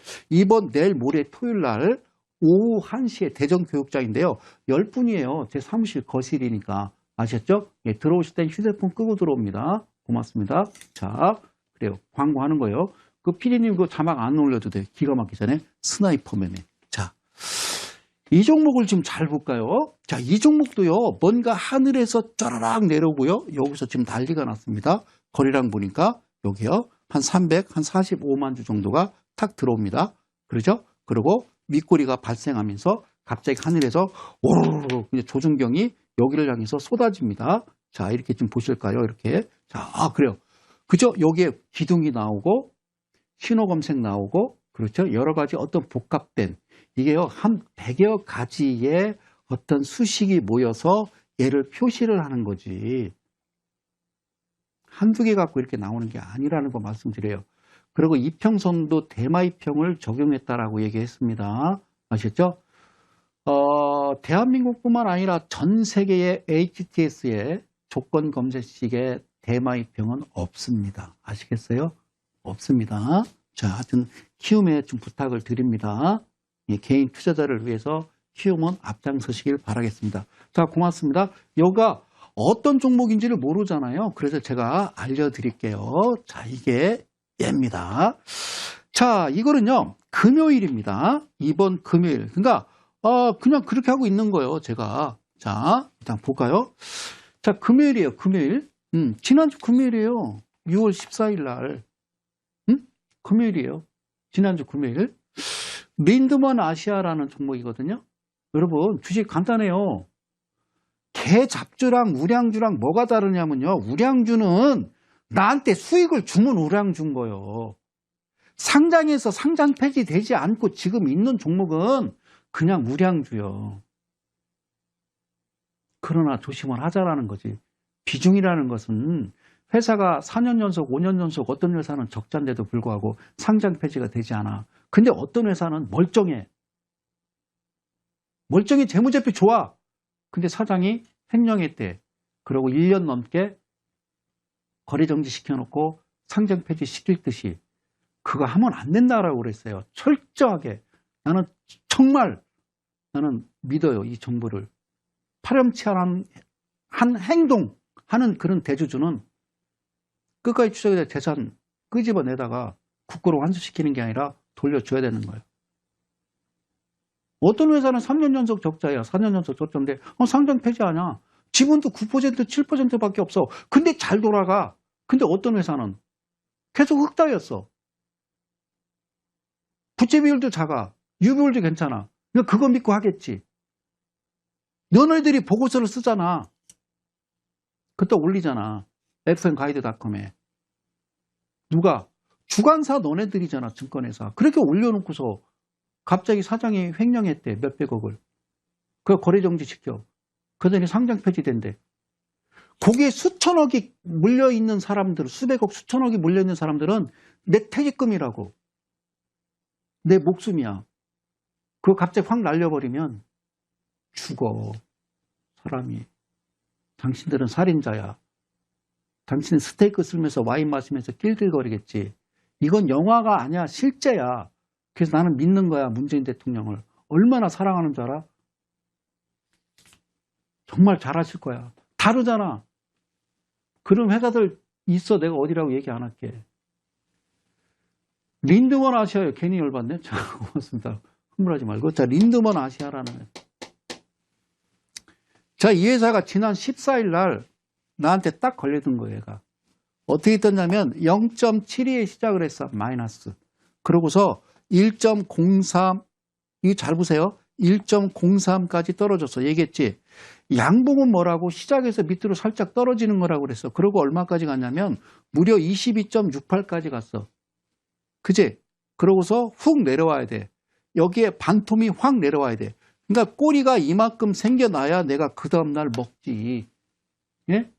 A: 내일 모레 토요일 날 오후 1시에 대전교육장인데요. 10분이에요. 제 사무실 거실이니까. 아셨죠? 예, 들어오실 땐 휴대폰 끄고 들어옵니다. 고맙습니다. 자, 그래요. 광고하는 거예요. 그 PD님 그 자막 안 올려도 돼요. 기가 막히기 전에 스나이퍼맨에. 자, 이 종목을 지금 잘 볼까요? 자, 이 종목도요. 뭔가 하늘에서 짜라락 내려오고요. 여기서 지금 난리가 났습니다. 거래량 보니까 여기요. 한 45만 주 정도가 탁 들어옵니다. 그러죠? 그리고 윗꼬리가 발생하면서 갑자기 하늘에서 오르르 조준경이 여기를 향해서 쏟아집니다. 자, 이렇게 좀 보실까요? 이렇게. 자, 그래요. 그죠? 여기에 기둥이 나오고 신호 검색 나오고 그렇죠? 여러 가지 어떤 복합된 이게요. 한 100여 가지의 어떤 수식이 모여서 얘를 표시를 하는 거지. 한두 개 갖고 이렇게 나오는 게 아니라는 거 말씀드려요. 그리고 이평선도 대마이평을 적용했다라고 얘기했습니다. 아셨죠? 대한민국뿐만 아니라 전 세계의 HTS의 조건 검색식의 대마이평은 없습니다. 아시겠어요? 없습니다. 자, 하여튼 키움에 좀 부탁을 드립니다. 예, 개인 투자자를 위해서 키움은 앞장서시길 바라겠습니다. 자, 고맙습니다. 여기가 어떤 종목인지를 모르잖아요. 그래서 제가 알려드릴게요. 자, 이게 얘입니다. 자, 이거는요, 금요일입니다. 이번 금요일. 그러니까, 그냥 그렇게 하고 있는 거예요, 제가. 자, 일단 볼까요? 자, 금요일이에요, 금요일. 지난주 금요일이에요. 6월 14일 날. 금요일이에요. 지난주 금요일. 린드먼 아시아라는 종목이거든요. 여러분, 주식 간단해요. 개잡주랑 우량주랑 뭐가 다르냐면요. 우량주는 나한테 수익을 주면 우량주인 거예요. 상장에서 상장 폐지되지 않고 지금 있는 종목은 그냥 우량주요. 그러나 조심을 하자라는 거지. 비중이라는 것은 회사가 4년 연속, 5년 연속 어떤 회사는 적자인데도 불구하고 상장 폐지가 되지 않아. 근데 어떤 회사는 멀쩡해. 멀쩡히 재무제표 좋아. 근데 사장이 횡령했대. 그러고 1년 넘게 거래 정지 시켜놓고 상장 폐지 시킬 듯이 그거 하면 안 된다라고 그랬어요. 철저하게. 나는 믿어요. 이 정부를. 파렴치한 한 행동 하는 그런 대주주는 끝까지 추적해서 재산 끄집어내다가 국고로 환수시키는 게 아니라 돌려줘야 되는 거예요. 어떤 회사는 3년 연속 적자야. 4년 연속 적자인데 상장 폐지하냐. 지분도 9%, 7%밖에 없어. 근데 잘 돌아가. 근데 어떤 회사는 계속 흑자였어. 부채 비율도 작아. 유비율도 괜찮아. 그거 믿고 하겠지. 너네들이 보고서를 쓰잖아. 그때 올리잖아. fn가이드닷컴에. 누가? 주관사 너네들이잖아. 증권회사. 그렇게 올려놓고서 갑자기 사장이 횡령했대. 몇백억을. 그거 거래정지 시켜. 그러더니 상장 폐지된대. 거기에 수천억이 물려있는 사람들, 수백억, 수천억이 물려있는 사람들은 내 퇴직금이라고. 내 목숨이야. 그거 갑자기 확 날려버리면 죽어. 사람이. 당신들은 살인자야. 당신은 스테이크 쓸면서 와인 마시면서 낄낄거리겠지. 이건 영화가 아니야. 실제야. 그래서 나는 믿는 거야. 문재인 대통령을. 얼마나 사랑하는 줄 알아? 정말 잘하실 거야. 다르잖아. 그런 회사들 있어. 내가 어디라고 얘기 안 할게. 린드먼 아시아요. 괜히 열받네. 자, 고맙습니다. 흥분하지 말고. 자, 린드먼 아시아라는 회사. 자, 이 회사가 지난 14일 날 나한테 딱 걸려든 거예요, 얘가. 어떻게 떴냐면 0.72에 시작을 했어. 마이너스. 그러고서 1.03, 이거 잘 보세요. 1.03까지 떨어졌어. 얘기했지. 양봉은 뭐라고? 시작해서 밑으로 살짝 떨어지는 거라고 그랬어. 그러고 얼마까지 갔냐면 무려 22.68까지 갔어. 그지? 그러고서 훅 내려와야 돼. 여기에 반토미 확 내려와야 돼. 그러니까 꼬리가 이만큼 생겨나야 내가 그 다음날 먹지. 예?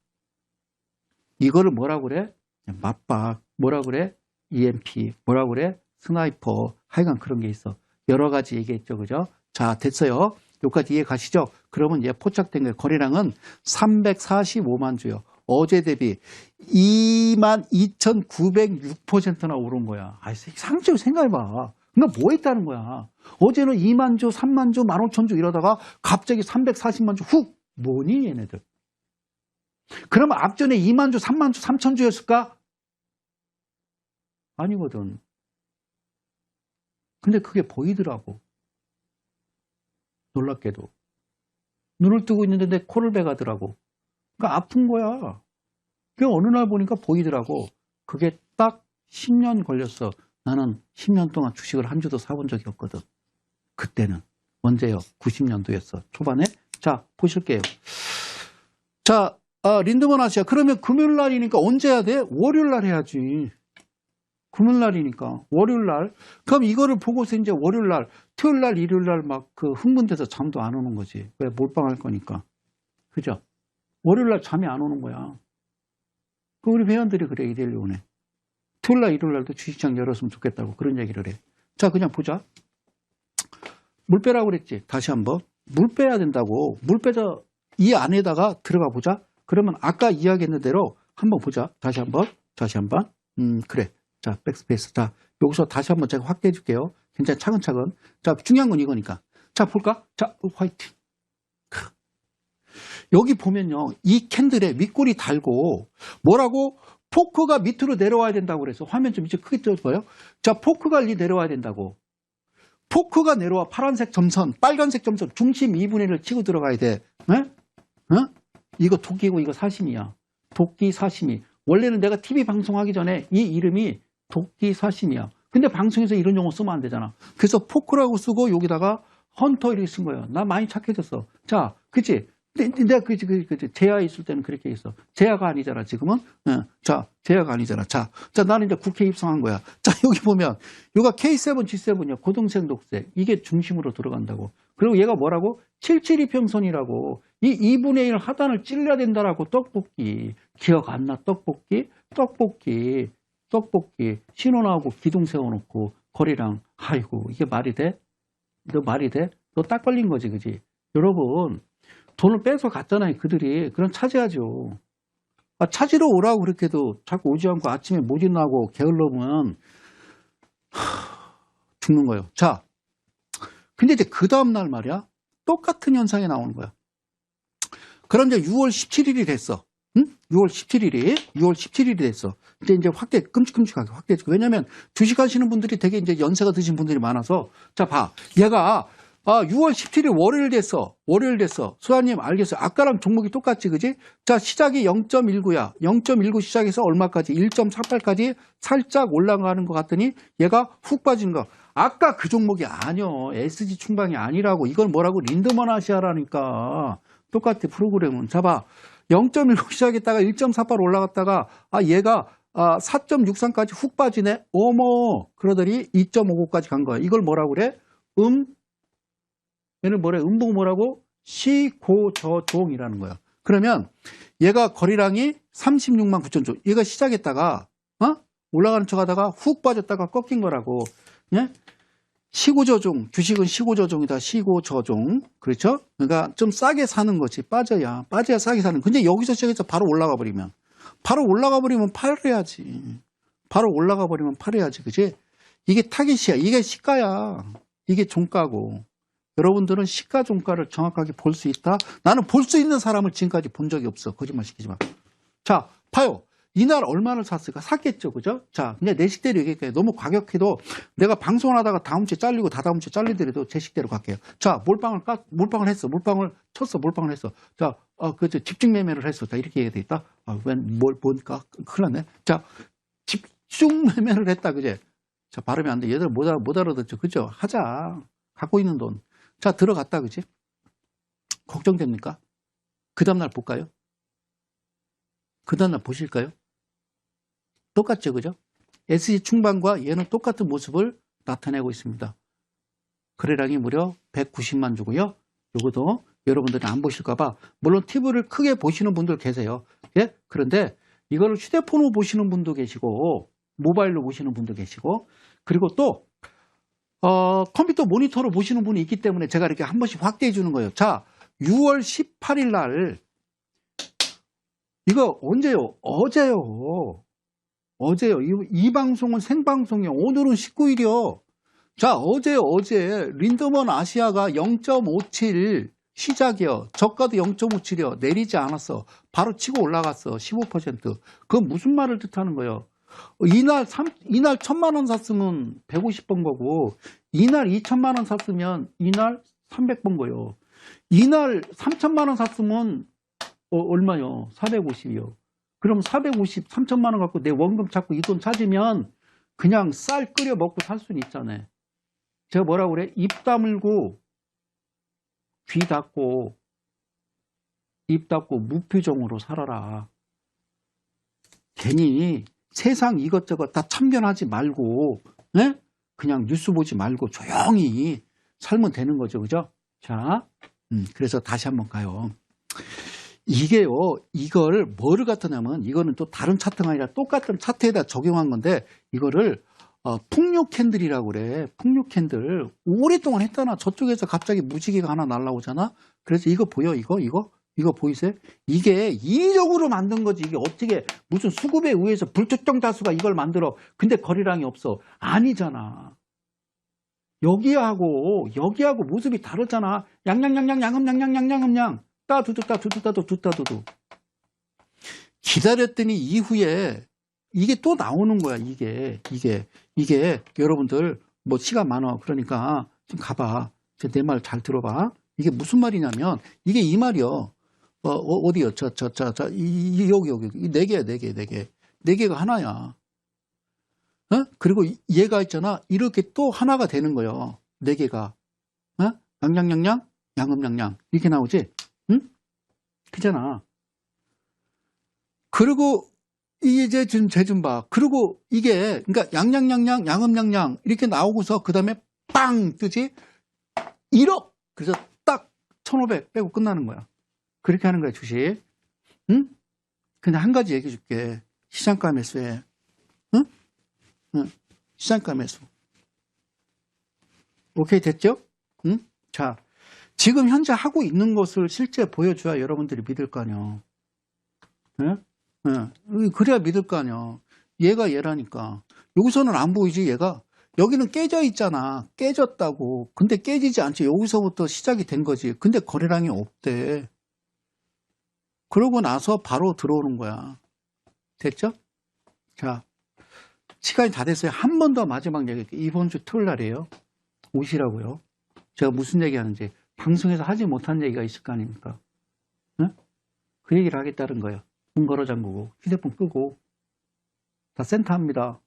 A: 이거를 뭐라고 그래? 맞박. 뭐라고 그래? EMP. 뭐라고 그래? 스나이퍼. 하여간 그런 게 있어. 여러 가지 얘기했죠. 그죠? 자, 됐어요. 여기까지 이해 가시죠? 그러면 얘 포착된 거예요. 거래량은 345만 주요. 어제 대비 22,906%나 오른 거야. 아, 상식적으로 생각해봐. 그러니까 뭐 했다는 거야? 어제는 2만 주, 3만 주, 15,000주 이러다가 갑자기 340만 주 훅! 뭐니, 얘네들? 그러면 앞전에 2만 주, 3만 주, 3천 주였을까? 아니거든. 근데 그게 보이더라고. 놀랍게도. 눈을 뜨고 있는데 내 코를 베가더라고. 그러니까 아픈 거야. 그 어느 날 보니까 보이더라고. 그게 딱 10년 걸렸어. 나는 10년 동안 주식을 한 주도 사본 적이 없거든. 그때는. 언제요? 90년도였어. 초반에. 자, 보실게요. 자, 린드먼 아시아. 그러면 금요일 날이니까 언제 해야 돼? 월요일 날 해야지. 금요일 날이니까. 월요일 날. 그럼 이거를 보고서 이제 월요일 날, 토요일 날, 일요일 날 막 그 흥분돼서 잠도 안 오는 거지. 왜? 몰빵할 거니까. 그죠? 월요일 날 잠이 안 오는 거야. 그 우리 회원들이 그래, 이데일리온에. 토요일 날, 일요일 날도 주식장 열었으면 좋겠다고 그런 얘기를 해. 자, 그냥 보자. 물 빼라고 그랬지. 다시 한번. 물 빼야 된다고. 물 빼서 이 안에다가 들어가 보자. 그러면 아까 이야기했는 대로 한번 보자. 다시 한번. 다시 한번. 그래. 자, 백스페이스. 자, 여기서 다시 한번 제가 확대해 줄게요. 굉장히 차근차근. 자, 중요한 건 이거니까. 자, 볼까? 자, 화이팅. 여기 보면요. 이 캔들에 윗골이 달고 뭐라고? 포크가 밑으로 내려와야 된다고 그래서 화면 좀 이제 크게 띄워줘요. 자, 포크가 내려와야 된다고. 포크가 내려와. 파란색 점선, 빨간색 점선, 중심 2분의 1을 치고 들어가야 돼. 네? 이거 도끼고 이거 사심이야. 도끼 사심이. 원래는 내가 TV 방송하기 전에 이 이름이 도끼 사심이야. 근데 방송에서 이런 용어 쓰면 안 되잖아. 그래서 포크라고 쓰고 여기다가 헌터 이렇게 쓴 거예요. 나 많이 착해졌어. 자, 그치? 내가 그치. 제야에 있을 때는 그렇게 있어. 제야가 아니잖아, 지금은. 자, 제야가 아니잖아. 자, 나는 이제 국회에 입성한 거야. 자, 여기 보면, 여기가 K7, G7이야. 고동색, 녹색. 이게 중심으로 들어간다고. 그리고 얘가 뭐라고? 772평선이라고. 이 2분의 1 하단을 찔러야 된다라고. 떡볶이. 기억 안 나? 떡볶이. 신호 나오고 기둥 세워놓고 거리랑. 아이고, 이게 말이 돼? 너 말이 돼? 너 딱 걸린 거지, 그지? 여러분, 돈을 빼서 갔잖아요, 그들이. 그럼 차지하죠. 찾으러 오라고 그렇게도 자꾸 오지 않고 아침에 모진나고 게을러면 죽는 거예요. 자, 근데 이제 그 다음날 말이야. 똑같은 현상이 나오는 거야. 그럼 이제 6월 17일이 됐어. 응? 6월 17일이 됐어. 이제 끔찍하게 확대해주고. 왜냐면 주식하시는 분들이 되게 이제 연세가 드신 분들이 많아서. 자, 봐. 얘가 6월 17일 월요일 됐어. 소아님 알겠어요. 아까랑 종목이 똑같지, 그지? 자, 시작이 0.19야. 0.19 시작해서 얼마까지? 1.48까지 살짝 올라가는 것 같더니 얘가 훅 빠진 거. 아까 그 종목이 아니요. SG 충방이 아니라고. 이건 뭐라고? 린드먼 아시아라니까. 똑같아, 프로그램은. 자, 봐. 0.19 시작했다가 1.48 올라갔다가 얘가 4.63까지 훅 빠지네. 어머. 그러더니 2.59까지 간 거야. 이걸 뭐라고 그래? 얘는 뭐래? 음봉 뭐라고? 시고저종이라는 거야. 그러면 얘가 거래량이 36만 9천 조. 얘가 시작했다가 올라가는 척 하다가 훅 빠졌다가 꺾인 거라고. 예? 시고저종. 주식은 시고저종이다. 시고저종. 그렇죠? 그러니까 좀 싸게 사는 거지. 빠져야 싸게 사는. 근데 여기서 시작해서 바로 올라가 버리면 팔아야지. 바로 올라가 버리면 팔아야지. 그지? 이게 타깃이야. 이게 시가야. 이게 종가고. 여러분들은 시가종가를 정확하게 볼 수 있다. 나는 볼 수 있는 사람을 지금까지 본 적이 없어. 거짓말 시키지 마. 자, 봐요. 이날 얼마를 샀을까? 샀겠죠. 그죠? 자, 그냥 내 식대로 얘기할게요. 너무 과격해도 내가 방송을 하다가 다음 주에 잘리고 다다음 주에 잘리더라도 제 식대로 갈게요. 자, 몰빵을 했어. 몰빵을 쳤어. 몰빵을 했어. 자, 집중 매매를 했어. 자, 이렇게 얘기가 돼 있다. 뭘까? 큰일 났네. 자, 집중 매매를 했다. 그제? 자, 발음이 안 돼. 얘들 못 알아듣죠. 그죠? 하자. 갖고 있는 돈. 자, 들어갔다. 그지? 걱정됩니까? 그 다음날 볼까요? 그 다음날 보실까요? 똑같죠. 그죠? SG 충반과 얘는 똑같은 모습을 나타내고 있습니다. 거래량이 무려 190만 주고요. 요것도 여러분들이 안 보실까봐 물론 TV를 크게 보시는 분들 계세요. 예? 그런데 이거를 휴대폰으로 보시는 분도 계시고 모바일로 보시는 분도 계시고 그리고 또 컴퓨터 모니터로 보시는 분이 있기 때문에 제가 이렇게 한 번씩 확대해 주는 거예요. 자, 6월 18일 날 이거 언제요? 어제요. 이 방송은 생방송이요. 오늘은 19일이요. 자, 어제 린드먼 아시아가 0.57 시작이요. 저가도 0.57이요. 내리지 않았어. 바로 치고 올라갔어. 15%. 그건 무슨 말을 뜻하는 거예요? 이날 1,000만 원 샀으면 150번 거고, 이날 2,000만 원 샀으면 이날 300번 거예요. 이날 3,000만 원 샀으면 얼마요? 450이요. 그럼 450, 3,000만 원 갖고 내 원금 찾고 이 돈 찾으면 그냥 쌀 끓여 먹고 살 수는 있잖아요. 제가 뭐라고 그래? 입 다물고 귀 닫고 입 닫고 무표정으로 살아라. 괜히 세상 이것저것 다 참견하지 말고 네? 그냥 뉴스 보지 말고 조용히 살면 되는 거죠. 그죠? 자, 그래서 다시 한번 가요. 이게요, 이걸 뭐를 갖다냐면 이거는 또 다른 차트가 아니라 똑같은 차트에다 적용한 건데 이거를 풍류 캔들이라고 그래. 풍류 캔들 오랫동안 했잖아. 저쪽에서 갑자기 무지개가 하나 날라오잖아. 그래서 이거 보여? 이거 보이세요? 이게 인위적으로 만든 거지. 이게 어떻게 무슨 수급에 의해서 불특정 다수가 이걸 만들어. 근데 거래량이 없어. 아니잖아. 여기하고 모습이 다르잖아. 양양 따두두 기다렸더니 이후에 이게 또 나오는 거야. 이게 여러분들 뭐 시간 많아. 그러니까 좀 가봐. 내 말 잘 들어봐. 이게 무슨 말이냐면 이게 이 말이요. 어디요? 여기 네 개가 하나야. 그리고 얘가 있잖아. 이렇게 또 하나가 되는 거예요. 네 개가. 양양양양 양음양양 이렇게 나오지? 응? 그잖아. 그리고 이제 좀 봐. 그리고 이게 그러니까 양양양양 양음양양 이렇게 나오고서 그 다음에 빵 뜨지? 1억. 그래서 딱 1,500 빼고 끝나는 거야. 그렇게 하는 거야 주식. 응? 근데 한 가지 얘기해 줄게. 시장가 매수해. 응? 시장가 매수. 오케이 됐죠? 응? 자, 지금 현재 하고 있는 것을 실제 보여줘야 여러분들이 믿을 거 아니야. 그래야 믿을 거 아니야. 얘가 얘라니까. 여기서는 안 보이지 얘가. 여기는 깨져 있잖아. 깨졌다고. 근데 깨지지 않지. 여기서부터 시작이 된 거지. 근데 거래량이 없대. 그러고 나서 바로 들어오는 거야. 됐죠? 자, 시간이 다 됐어요. 한 번 더 마지막 얘기. 이번 주 토요일 날이에요. 오시라고요. 제가 무슨 얘기 하는지 방송에서 하지 못한 얘기가 있을 거 아닙니까? 응? 그 얘기를 하겠다는 거예요. 문 걸어 잠그고 휴대폰 끄고 다 센터합니다.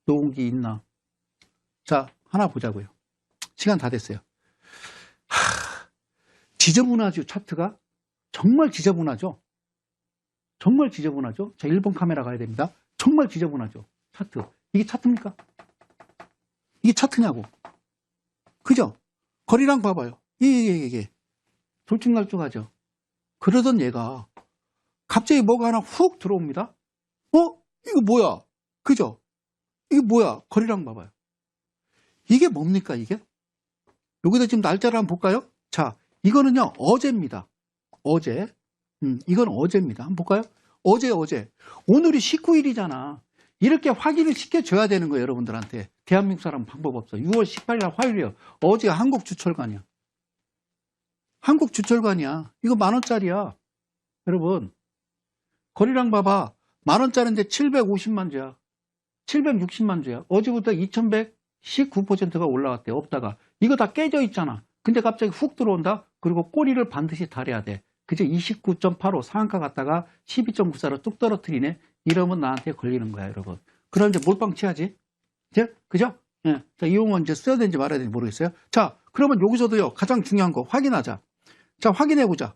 A: 녹음기 있나? 자, 하나 보자고요. 시간 다 됐어요. 지저분하죠, 차트가? 정말 지저분하죠? 정말 지저분하죠? 자, 1번 카메라 가야 됩니다. 정말 지저분하죠? 차트. 이게 차트입니까? 이게 차트냐고. 그죠? 거리랑 봐봐요. 이게. 돌쭉날쭉하죠? 그러던 얘가 갑자기 뭐가 하나 훅 들어옵니다. 이거 뭐야? 그죠? 이게 뭐야? 거리랑 봐봐요. 이게 뭡니까, 이게? 여기다 지금 날짜를 한번 볼까요? 자, 이거는요, 어제입니다. 어제. 이건 어제입니다. 한번 볼까요? 어제. 오늘이 19일이잖아. 이렇게 확인을 시켜줘야 되는 거예요, 여러분들한테. 대한민국 사람 방법 없어. 6월 18일 화요일이에요. 어제가 한국 주철관이야. 한국 주철관이야. 이거 10,000원짜리야. 여러분, 거래량 봐봐. 10,000원짜리인데 750만 주야. 760만 주야. 어제부터 2119%가 올라왔대. 없다가. 이거 다 깨져 있잖아. 근데 갑자기 훅 들어온다? 그리고 꼬리를 반드시 달아야 돼. 그죠? 29.85 상한가 갔다가 12.94로 뚝 떨어뜨리네. 이러면 나한테 걸리는 거야, 여러분. 그럼 이제 몰빵 치야지. 그죠? 예. 자, 이 용어 이제 써야 되는지 말아야 되는지 모르겠어요. 자, 그러면 여기서도요, 가장 중요한 거 확인하자. 자, 확인해보자.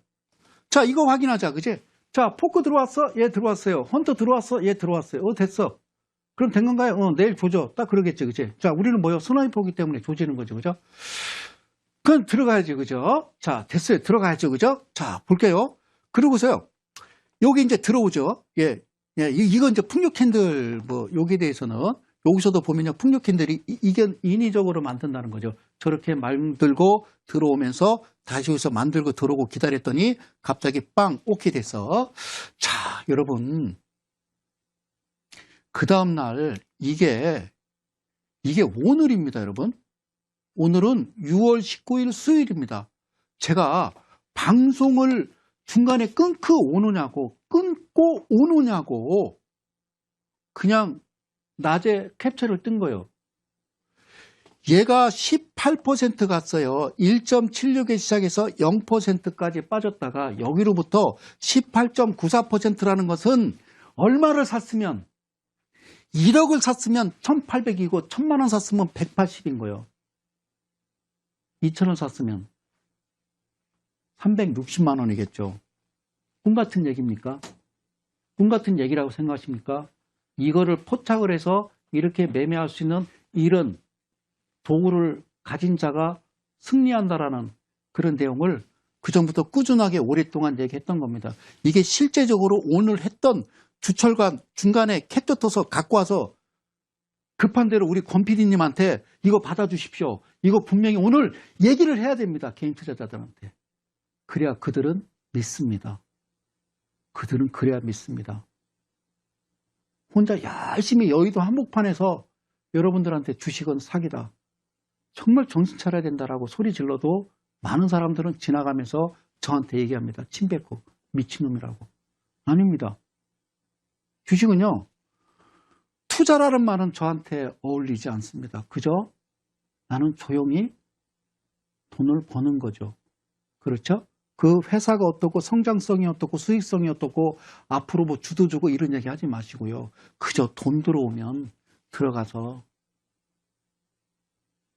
A: 자, 이거 확인하자. 그지? 자, 포크 들어왔어? 예, 들어왔어요. 헌터 들어왔어? 예, 들어왔어요. 됐어. 그럼 된 건가요? 내일 조져. 딱 그러겠지. 그지? 자, 우리는 뭐요? 스나이퍼기 때문에 조지는 거죠. 그죠? 그럼 들어가야지. 그죠? 자, 됐어요. 들어가야죠. 그죠? 자, 볼게요. 그러고서요. 여기 이제 들어오죠. 예. 예, 이건 이제 풍력 캔들, 여기에 대해서는, 여기서도 보면요, 풍력 캔들이 이게 인위적으로 만든다는 거죠. 저렇게 만들고 들어오면서 다시 여기서 만들고 들어오고 기다렸더니 갑자기 빵, 오케이 됐어. 자, 여러분. 그 다음날, 이게 오늘입니다, 여러분. 오늘은 6월 19일 수요일입니다. 제가 방송을 중간에 끊고 오느냐고 그냥 낮에 캡처를 뜬 거예요. 얘가 18% 갔어요. 1.76에 시작해서 0%까지 빠졌다가 여기로부터 18.94%라는 것은 얼마를 샀으면 1억을 샀으면 1,800이고 1,000만 원 샀으면 180인 거예요. 2,000원 샀으면 360만 원이겠죠. 꿈 같은 얘기입니까? 꿈 같은 얘기라고 생각하십니까? 이거를 포착을 해서 이렇게 매매할 수 있는 이런 도구를 가진 자가 승리한다라는 그런 내용을 그전부터 꾸준하게 오랫동안 얘기했던 겁니다. 이게 실제적으로 오늘 했던 주철관 중간에 캡처 떠서 갖고 와서 급한 대로 우리 권 PD님한테 이거 받아주십시오. 이거 분명히 오늘 얘기를 해야 됩니다. 개인 투자자들한테. 그래야 그들은 믿습니다. 그들은 그래야 믿습니다. 혼자 열심히 여의도 한복판에서 여러분들한테 주식은 사기다. 정말 정신 차려야 된다라고 소리 질러도 많은 사람들은 지나가면서 저한테 얘기합니다. 침뱉고 미친놈이라고. 아닙니다. 주식은요. 투자라는 말은 저한테 어울리지 않습니다. 그저 나는 조용히 돈을 버는 거죠. 그렇죠? 그 회사가 어떻고 성장성이 어떻고 수익성이 어떻고 앞으로 뭐 주도 주고 이런 얘기 하지 마시고요. 그저 돈 들어오면 들어가서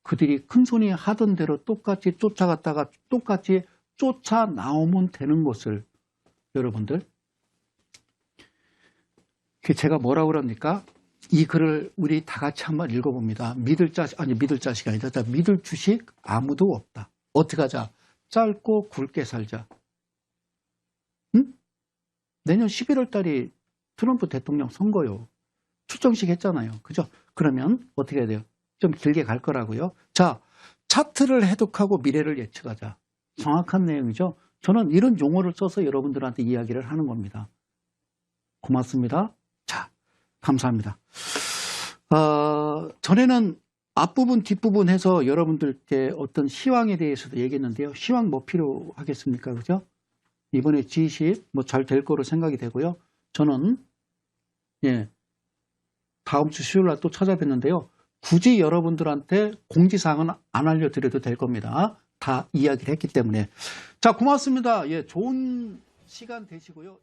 A: 그들이 큰손이 하던 대로 똑같이 쫓아갔다가 똑같이 쫓아 나오면 되는 것을 여러분들 제가 뭐라고 그럽니까? 이 글을 우리 다 같이 한번 읽어봅니다. 믿을 자식이 아니다. 믿을 주식 아무도 없다. 어떻게 하자? 짧고 굵게 살자. 응? 내년 11월 달이 트럼프 대통령 선거요. 출정식 했잖아요. 그죠? 그러면 어떻게 해야 돼요? 좀 길게 갈 거라고요. 자, 차트를 해독하고 미래를 예측하자. 정확한 내용이죠. 저는 이런 용어를 써서 여러분들한테 이야기를 하는 겁니다. 고맙습니다. 자, 감사합니다. 전에는 앞부분, 뒷부분 해서 여러분들께 어떤 시황에 대해서도 얘기했는데요. 시황 뭐 필요하겠습니까? 그죠? 이번에 G20 뭐 잘 될 거로 생각이 되고요. 저는, 다음 주 수요일 날 또 찾아뵙는데요. 굳이 여러분들한테 공지사항은 안 알려드려도 될 겁니다. 다 이야기를 했기 때문에. 자, 고맙습니다. 좋은 시간 되시고요.